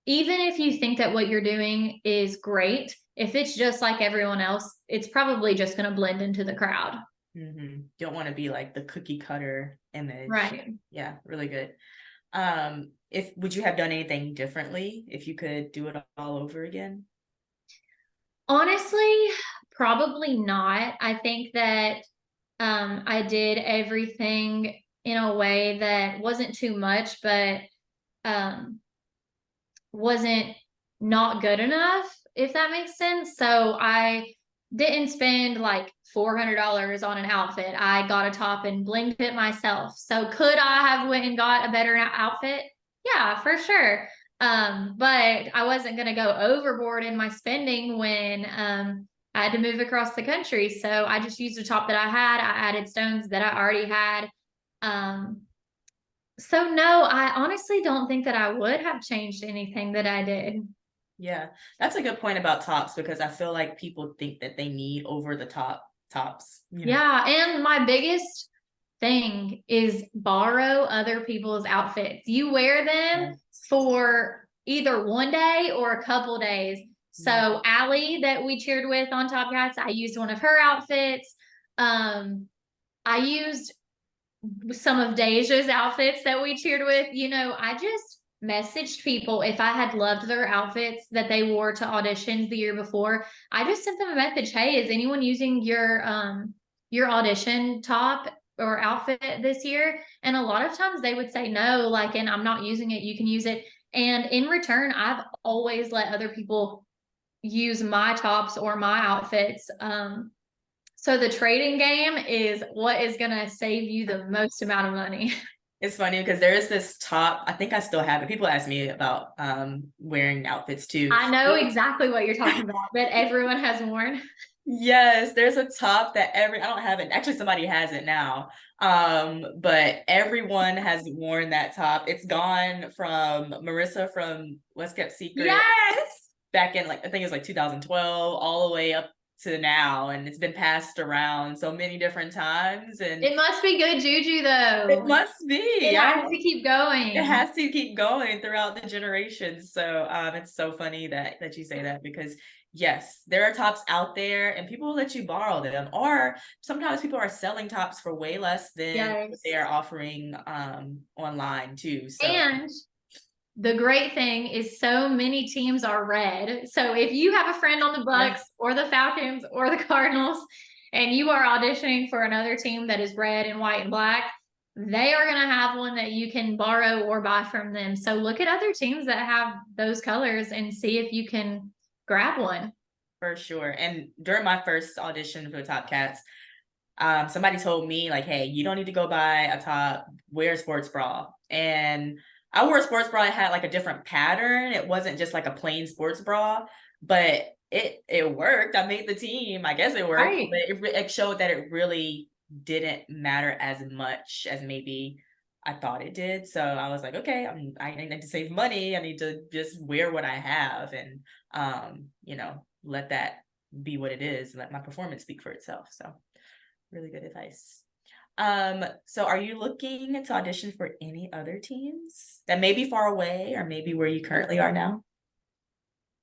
even if you think that what you're doing is great. If it's just like everyone else, it's probably just going to blend into the crowd. Don't want to be like the cookie cutter image. Right. Yeah, really good. If would you have done anything differently if you could do it all over again? Honestly, probably not. I think that I did everything in a way that wasn't too much, but um, wasn't not good enough, if that makes sense. So I didn't spend like $400 on an outfit. I got a top and blinged it myself. So could I have went and got a better outfit? Yeah, for sure. But I wasn't going to go overboard in my spending when I had to move across the country. So I just used a top that I had. I added stones that I already had. Um, so no, I honestly don't think that I would have changed anything that I did. Yeah, that's a good point about tops because I feel like people think that they need over the top tops, Yeah, and my biggest thing is borrow other people's outfits. You wear them Yes. for either one day or a couple days. Yeah. So Allie that we cheered with on Top Cats, I used one of her outfits. I used some of Deja's outfits that we cheered with. I just messaged people if I had loved their outfits that they wore to auditions the year before. I just sent them a message. Hey, is anyone using your audition top or outfit this year? And a lot of times they would say no, like, and I'm not using it, you can use it. And in return, I've always let other people use my tops or my outfits. So the trading game is what is going to save you the most amount of money. It's funny because there is this top, I think I still have it. People ask me about wearing outfits too. I know exactly what you're talking about, that everyone has worn. Yes, there's a top that I don't have it. Actually, somebody has it now. But everyone has worn that top. It's gone from Marissa from What's Kept Secret Yes. back in like I think it was like 2012 all the way up to now, and it's been passed around so many different times, and It must be good juju though. it must be. It has to keep going. It has to keep going throughout the generations. So it's so funny that you say that because yes, there are tops out there and people will let you borrow them, or sometimes people are selling tops for way less than what Yes. they are offering online too. So And the great thing is so many teams are red. So if you have a friend on the Bucks or the Falcons or the Cardinals and you are auditioning for another team that is red and white and black, they are going to have one that you can borrow or buy from them. So look at other teams that have those colors and see if you can grab one. for sure. And during my first audition for the Top Cats, somebody told me like, hey, you don't need to go buy a top, wear a sports bra. And I wore a sports bra. It had like a different pattern. It wasn't just like a plain sports bra, but it worked. I made the team. I guess it worked, Right. but it showed that it really didn't matter as much as maybe I thought it did. So I was like, okay, I need to save money. I need to just wear what I have and, you know, let that be what it is and let my performance speak for itself. So really good advice. So are you looking to audition for any other teams that may be far away or maybe where you currently are now?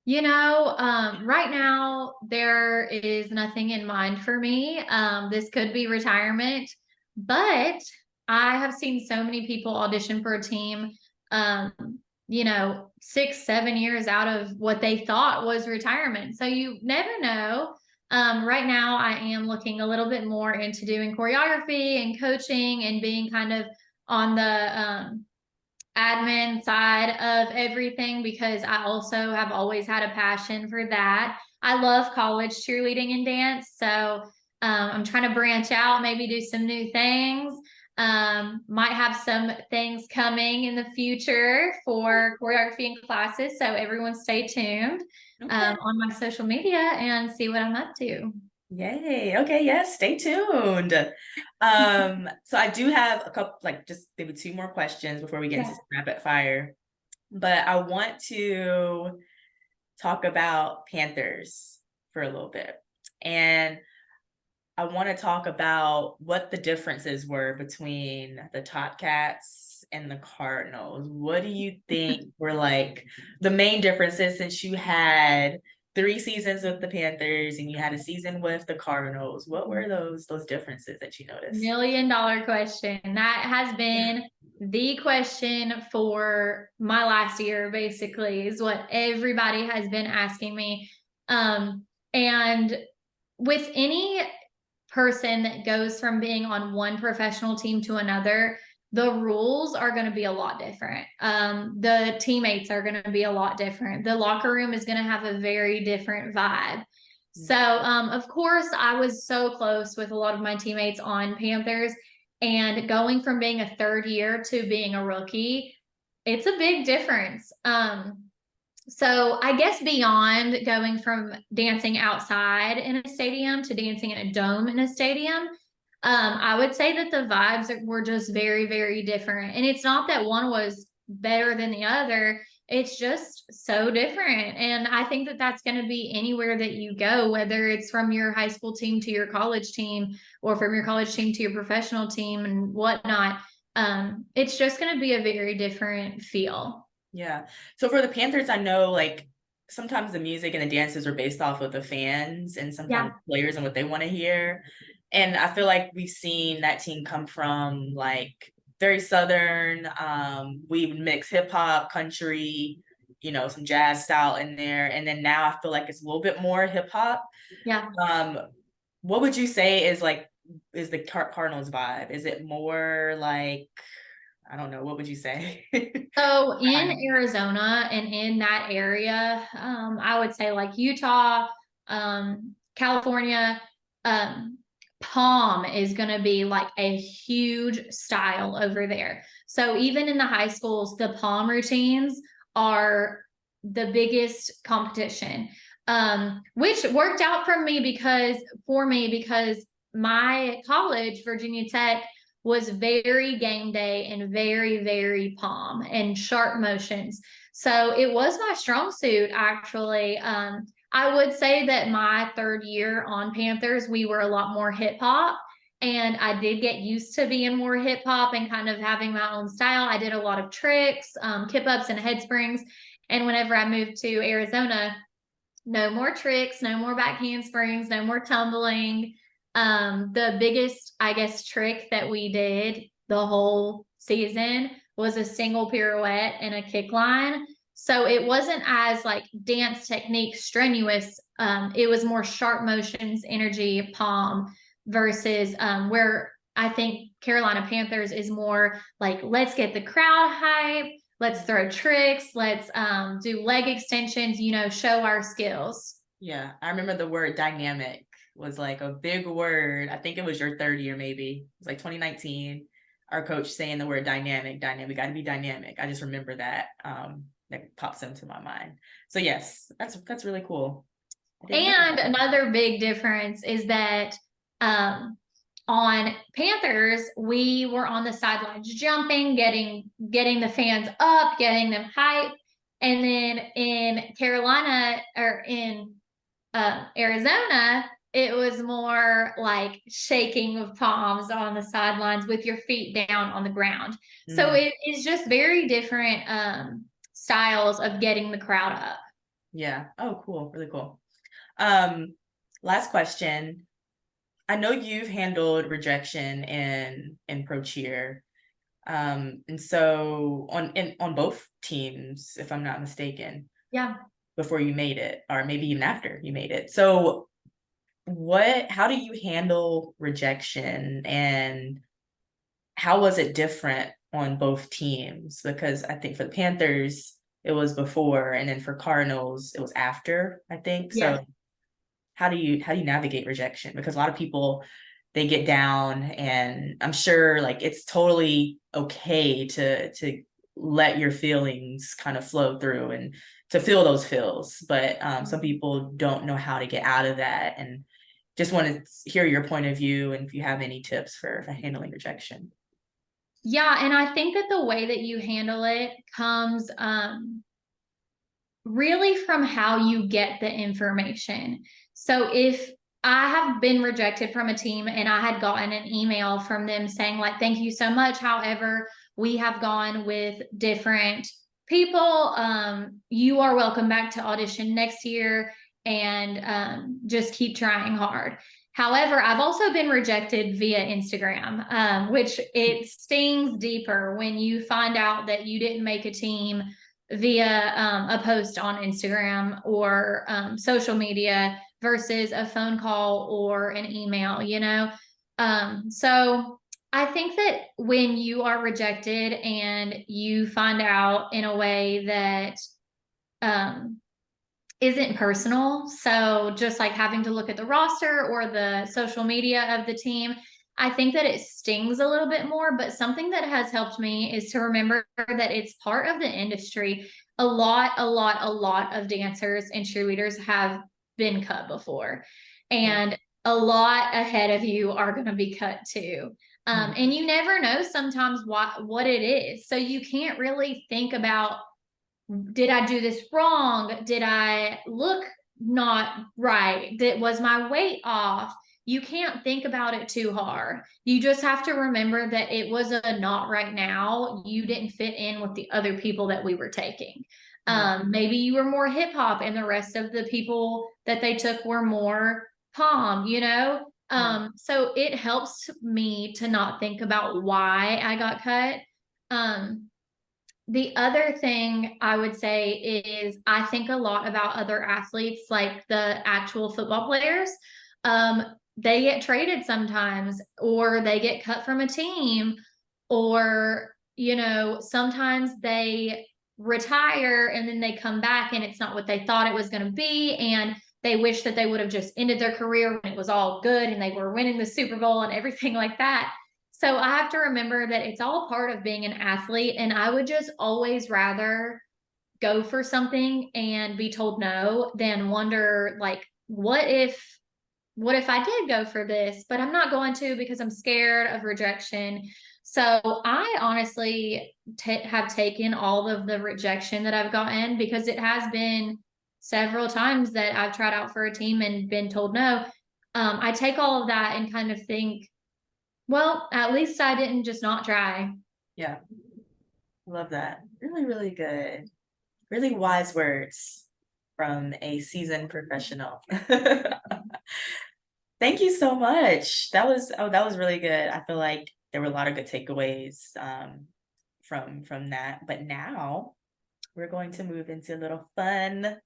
Right now there is nothing in mind for me. This could be retirement, but I have seen so many people audition for a team, um, 6, 7 years out of what they thought was retirement. So you never know. Right now I am looking a little bit more into doing choreography and coaching and being kind of on the, admin side of everything because I also have always had a passion for that. I love college cheerleading and dance, so I'm trying to branch out, maybe do some new things. Might have some things coming in the future for choreography and classes, so everyone stay tuned Okay. on my social media and see what I'm up to. Yay. Okay, yes, stay tuned. So I do have a couple, like just maybe two more questions before we get into Yeah. some rapid fire. But I want to talk about Panthers for a little bit. And I want to talk about what the differences were between the Top Cats and the Cardinals. What do you think were like the main differences since you had 3 seasons with the Panthers and you had a season with the Cardinals? What were those differences that you noticed? $1 million question. That has been the question for my last year, basically, is what everybody has been asking me. And with any person that goes from being on one professional team to another, the rules are going to be a lot different. The teammates are going to be a lot different. The locker room is going to have a very different vibe. So, of course, I was so close with a lot of my teammates on Panthers, and going from being a third year to being a rookie, it's a big difference. So I guess beyond going from dancing outside in a stadium to dancing in a dome in a stadium, I would say that the vibes were just very, very different. And it's not that one was better than the other. It's just so different. And I think that that's going to be anywhere that you go, whether it's from your high school team to your college team or from your college team to your professional team and whatnot. It's just going to be a very different feel. Yeah. So for the Panthers, I know like sometimes the music and the dances are based off of the fans and sometimes Yeah. players and what they want to hear. And I feel like we've seen that team come from like very southern. We mix hip hop, country, some jazz style in there. And then now I feel like it's a little bit more hip hop. Yeah. Um, what would you say is the Cardinals vibe? Is it more like, I don't know, what would you say? So in Arizona and in that area, I would say like Utah, California, Palm is going to be like a huge style over there. So even in the high schools, the Palm routines are the biggest competition, which worked out for me because my college, Virginia Tech, was very game day and very, very palm and sharp motions. So it was my strong suit, actually. I would say that my third year on Panthers, we were a lot more hip hop. And I did get used to being more hip hop and kind of having my own style. I did a lot of tricks, kip ups, and head springs. And whenever I moved to Arizona, no more tricks, no more back handsprings, no more tumbling. The biggest, I guess, trick that we did the whole season was a single pirouette and a kick line. So it wasn't as like dance technique strenuous. It was more sharp motions, energy, palm versus where I think Carolina Panthers is more like, let's get the crowd hype. Let's throw tricks. Let's do leg extensions, show our skills. Yeah, I remember the word dynamic was like a big word. I think it was your third year, maybe. It was like 2019. Our coach saying the word dynamic, we got to be dynamic. I just remember that. That pops into my mind. So yes, that's really cool. And another big difference is that on Panthers, we were on the sidelines jumping, getting the fans up, getting them hyped. And then in Carolina or in Arizona, it was more like shaking of palms on the sidelines with your feet down on the ground. So it is just very different styles of getting the crowd up. Yeah. Oh, cool. Really cool. Last question. I know you've handled rejection in pro cheer. And so on both teams, if I'm not mistaken. Yeah. Before you made it, or maybe even after you made it. So how do you handle rejection, and how was it different on both teams? Because I think for the Panthers, it was before, and then for Cardinals, it was after, I think. Yeah. So how do you navigate rejection? Because a lot of people, they get down, and I'm sure like it's totally okay to let your feelings kind of flow through and to feel those feels, but some people don't know how to get out of that, and just want to hear your point of view and if you have any tips for handling rejection. Yeah, and I think that the way that you handle it comes really from how you get the information. So if I have been rejected from a team and I had gotten an email from them saying like, thank you so much. However, we have gone with different people. You are welcome back to audition next year, and just keep trying hard. However, I've also been rejected via Instagram, which it stings deeper when you find out that you didn't make a team via a post on Instagram or social media versus a phone call or an email, you know? So I think that when you are rejected and you find out in a way that isn't personal, so just like having to look at the roster or the social media of the team, I think that it stings a little bit more. But something that has helped me is to remember that it's part of the industry. A lot of dancers and cheerleaders have been cut before, and a lot ahead of you are going to be cut too. And you never know sometimes what it is. So you can't really think about, did I do this wrong? Did I look not right? Was my weight off? You can't think about it too hard. You just have to remember that it was a not right now. You didn't fit in with the other people that we were taking. Maybe you were more hip hop and the rest of the people that they took were more pom, you know? So it helps me to not think about why I got cut. The other thing I would say is I think a lot about other athletes, like the actual football players. They get traded sometimes, or they get cut from a team, or, you know, sometimes they retire and then they come back and it's not what they thought it was going to be. And they wish that they would have just ended their career when it was all good and they were winning the Super Bowl and everything like that. So I have to remember that it's all part of being an athlete. And I would just always rather go for something and be told no than wonder like, what if I did go for this, but I'm not going to because I'm scared of rejection. So I honestly have taken all of the rejection that I've gotten, because it has been several times that I've tried out for a team and been told no. I take all of that and kind of think, well, at least I didn't just not try. Yeah. Love that. Really, really good. Really wise words from a seasoned professional. Thank you so much. That was really good. I feel like there were a lot of good takeaways from that. But now we're going to move into a little fun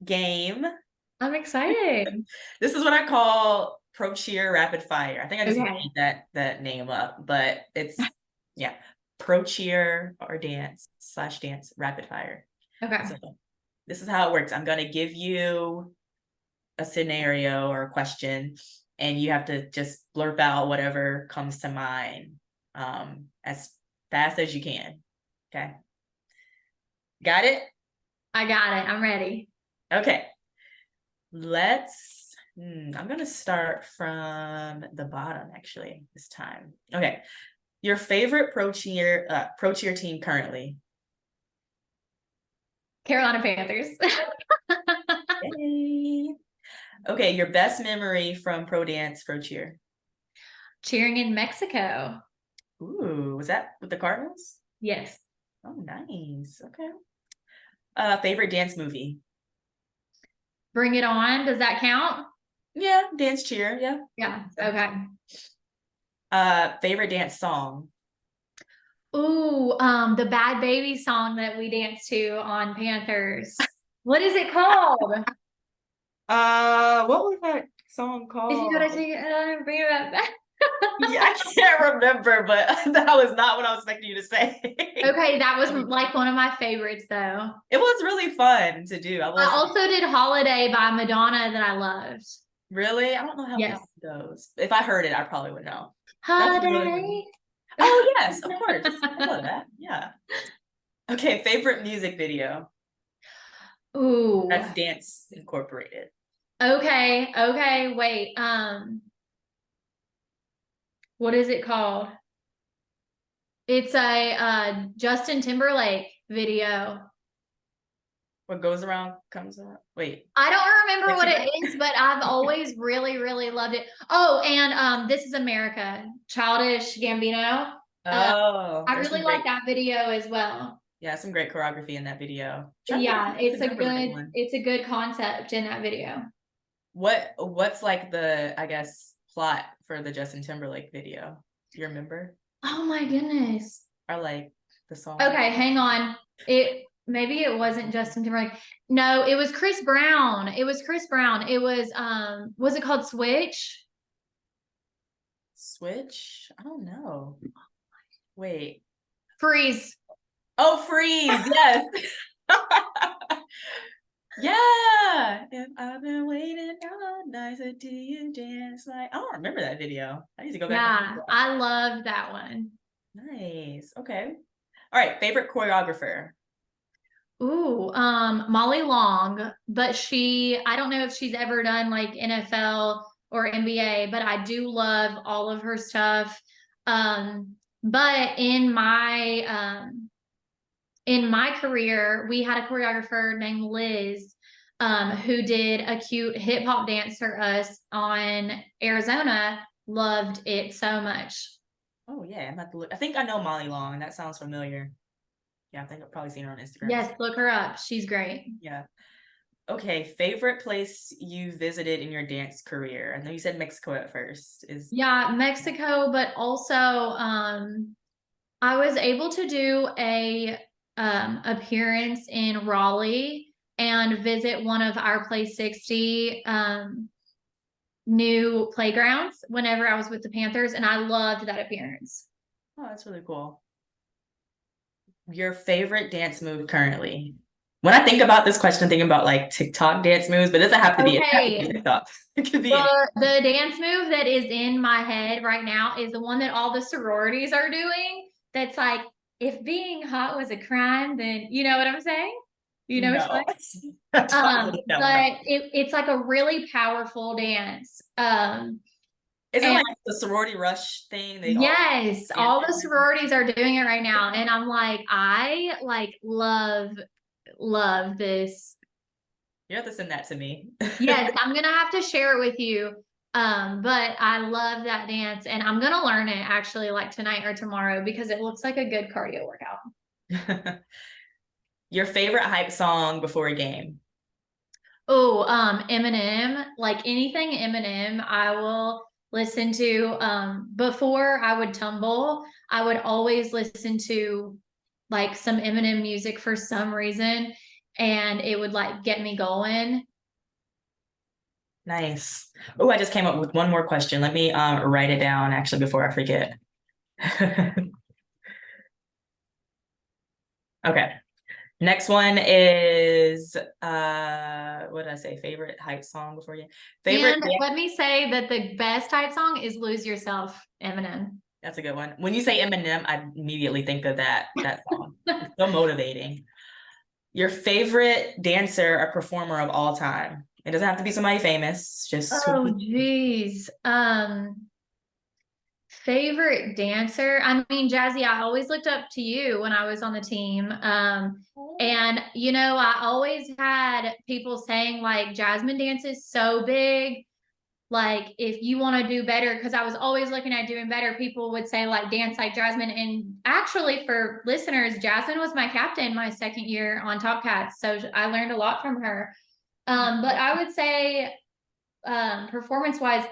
game. I'm excited. This is what I call Pro Cheer Rapid Fire. I think I just Okay. made that name up, but it's Pro Cheer or dance Rapid Fire. Okay. So this is how it works. I'm gonna give you a scenario or a question, and you have to just blurb out whatever comes to mind as fast as you can. Okay. Got it? I got it. I'm ready. Okay. Let's I'm gonna start from the bottom actually this time. Okay. Your favorite pro cheer team currently. Carolina Panthers. Yay. Okay, your best memory from pro dance, pro cheer. Cheering in Mexico. Ooh, was that with the Cardinals? Yes. Oh, nice. Okay. Favorite dance movie. Bring It On. Does that count? Yeah, dance cheer. Yeah. Yeah. Okay. Favorite dance song. Ooh, the Bad Baby song that we danced to on Panthers. What is it called? What was that song If you gotta called? take it on, bring it back. Yeah, I can't remember, but that was not what I was expecting you to say. Okay, that was like one of my favorites though. It was really fun to do. I will I say. also did Holiday by Madonna that I loved. Really? I don't know how that Yes. goes. If I heard it, I probably would know. That's really Holiday. funny. Oh, yes, of course. I know that. Yeah. Okay, favorite music video. Ooh. That's dance incorporated. Okay. Okay. Wait. What is it called? It's a Justin Timberlake video. What goes around comes around. Wait. I don't remember what Dixie it is, but I've always really, really loved it. Oh, and This Is America, Childish Gambino. Oh, I there's some really like great, that video as well. yeah, some great choreography in that video. Trying to think Yeah, if I remember the right one. it's a good concept in that video. What's like the, I guess, plot for the Justin Timberlake video? Do you remember? Oh my goodness. Or like the song? Okay, hang on. Maybe it wasn't Justin Timberlake. No, it was Chris Brown. It was Chris Brown. It was it called Switch? Switch? I don't know. Wait. Freeze. Oh, Freeze. Yes. Yeah. If I've been waiting all night to do you dance like, I don't remember that video. I need to go back. Yeah, I love that one. Nice. Okay. All right. Favorite choreographer. Ooh, Molly Long, but I don't know if she's ever done like NFL or NBA, but I do love all of her stuff. But in my career, we had a choreographer named Liz, who did a cute hip hop dance for us on Arizona. Loved it so much. Oh yeah, I'm about to look. I think I know Molly Long. That sounds familiar. Yeah, I think I've probably seen her on Instagram. Yes, look her up. She's great. Yeah. Okay, favorite place you visited in your dance career? I know you said Mexico at first. Yeah, Mexico, but also I was able to do a appearance in Raleigh and visit one of our Play 60 new playgrounds whenever I was with the Panthers, and I loved that appearance. Oh, that's really cool. Your favorite dance move currently? When I think about this question, I'm thinking about like TikTok dance moves, but it doesn't have to be, Okay. TikTok. It could be The dance move that is in my head right now is the one that all the sororities are doing. That's like, if being hot was a crime, then you know what I'm saying? You know no. what but it's like a really powerful dance. Is it like the sorority rush thing? Yes, all the sororities are doing it right now, and I'm like, I like love this. You have to send that to me. Yes, I'm gonna have to share it with you. But I love that dance, and I'm gonna learn it actually like tonight or tomorrow because it looks like a good cardio workout. Your favorite hype song before a game? Oh, Eminem, like anything Eminem, I will listen to. Before I would tumble, I would always listen to like some Eminem music for some reason, and it would like get me going. Nice. Oh, I just came up with one more question. Let me write it down actually before I forget. Okay. Next one is what did I say? Favorite hype song before you? Favorite. And let me say that the best type song is Lose Yourself, Eminem. That's a good one. When you say Eminem, I immediately think of that song. It's so motivating. Your favorite dancer or performer of all time? It doesn't have to be somebody famous, just Oh, geez. Favorite dancer? I mean, Jazzy, I always looked up to you when I was on the team. And you know, I always had people saying like Jasmine dance is so big. Like if you want to do better, because I was always looking at doing better, people would say like dance like Jasmine. And actually for listeners, Jasmine was my captain my second year on Top Cats. So I learned a lot from her. But I would say performance wise,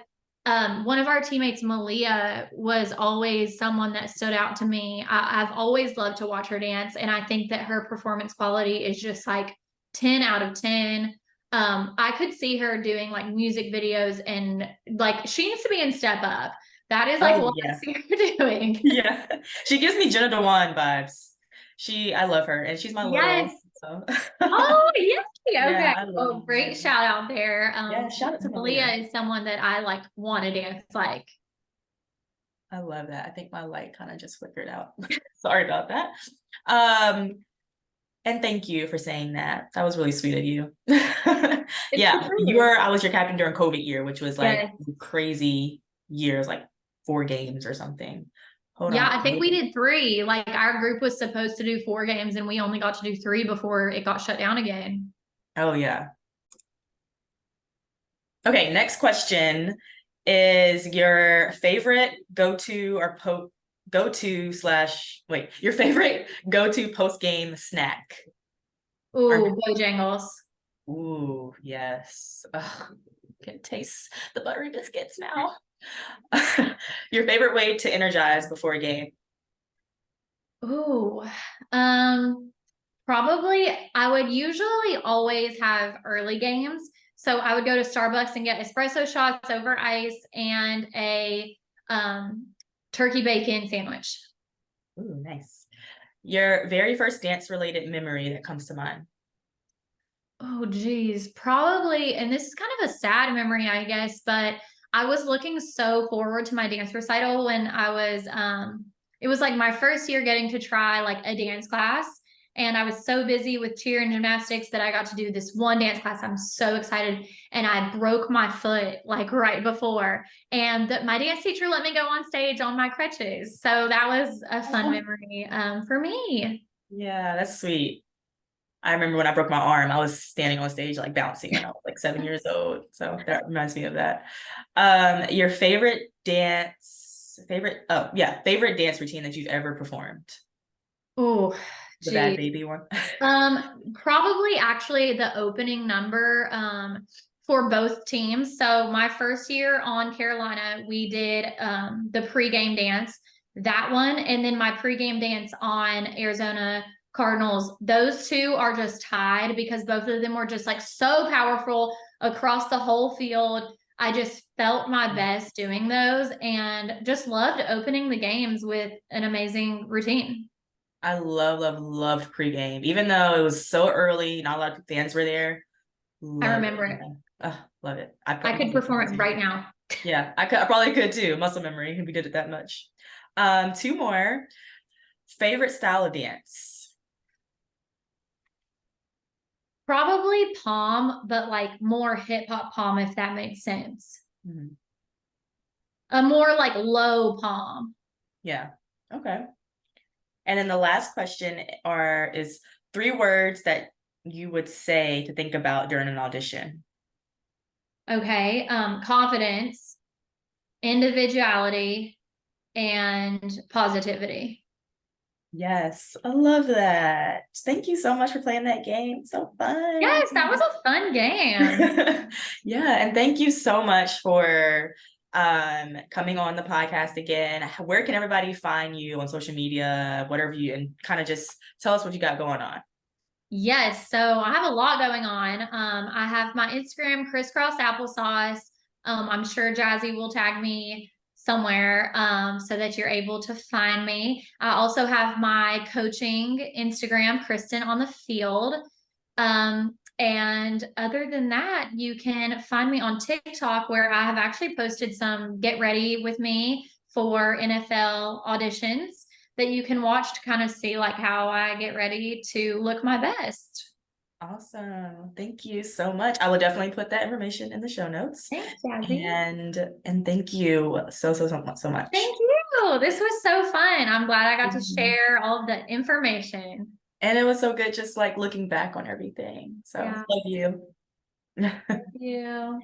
one of our teammates, Malia, was always someone that stood out to me. I've always loved to watch her dance, and I think that her performance quality is just like 10 out of 10. I could see her doing like music videos, and like she needs to be in Step Up. That is like oh what I yeah, see her doing. yeah. She gives me Jenna Dewan vibes. I love her, and she's my Yes. little. So Oh, yeah. yeah, Okay. I love Well, great Malia. shout out there. Yeah, shout out to Malia Malia. is someone that I like want to dance like. I love that. I think my light kind of just flickered out. Sorry about that. Um, and thank you for saying that. That was really sweet of you. It's Yeah, true. I was your captain during COVID year, which was like Yes. crazy years, like 4 games or something. Hold Yeah, on. I think we did three. Like our group was supposed to do 4 games and we only got to do three before it got shut down again. Oh yeah. Okay, next question is your favorite go-to or go-to slash wait, your favorite go-to post-game snack. Or Ooh, Bojangles. ooh, yes. Ugh, can taste the buttery biscuits now. Your favorite way to energize before a game? Ooh. Um, Probably I would usually always have early games. So I would go to Starbucks and get espresso shots over ice and a um turkey bacon sandwich. Ooh, nice. Your very first dance related memory that comes to mind. Oh, geez. Probably, and this is kind of a sad memory, I guess, but I was looking so forward to my dance recital when I was, it was like my first year getting to try like a dance class. And I was so busy with cheer and gymnastics that I got to do this one dance class. I'm so excited. And I broke my foot like right before. And my dance teacher let me go on stage on my crutches. So that was a fun Oh, memory for me. yeah, that's sweet. I remember when I broke my arm, I was standing on stage like bouncing when I was like 7 years old. So that reminds me of that. Your favorite dance routine that you've ever performed. Oh, The bad geez. baby one. Probably actually the opening number for both teams. So my first year on Carolina, we did the pregame dance, that one, and then my pregame dance on Arizona Cardinals. Those two are just tied because both of them were just like so powerful across the whole field. I just felt my best doing those and just loved opening the games with an amazing routine. I loved pregame. Even though it was so early, not a lot of fans were there. I Love remember it. it. Love it. I I could probably perform could it too. right now. Yeah, I probably could too. Muscle memory, if we did it that much. Two more. Favorite style of dance. Probably palm, but like more hip hop palm, if that makes sense. Mhm. A more like low palm. Yeah. Okay. And then the last question is 3 words that you would say to think about during an audition. Okay. Confidence, individuality, and positivity. Yes, I love that. Thank you so much for playing that game. So fun. Yes, that was a fun game. Yeah, and thank you so much for coming on the podcast again. Where can everybody find you on social media, whatever you, and kind of just tell us what you got going on. Yes, so I have a lot going on. I have my Instagram, crisscross applesauce. I'm sure Jazzy will tag me somewhere so that you're able to find me. I also have my coaching Instagram, Kristen on the Field. And other than that, you can find me on TikTok where I have actually posted some get ready with me for NFL auditions that you can watch to kind of see like how I get ready to look my best. Awesome. Thank you so much. I will definitely put that information in the show notes. Thanks, Jazzy. And thank you so much. Thank you. This was so fun. I'm glad I got to Mhm. share all of the information. And it was so good just like looking back on everything. So Yeah. love you. Thank you.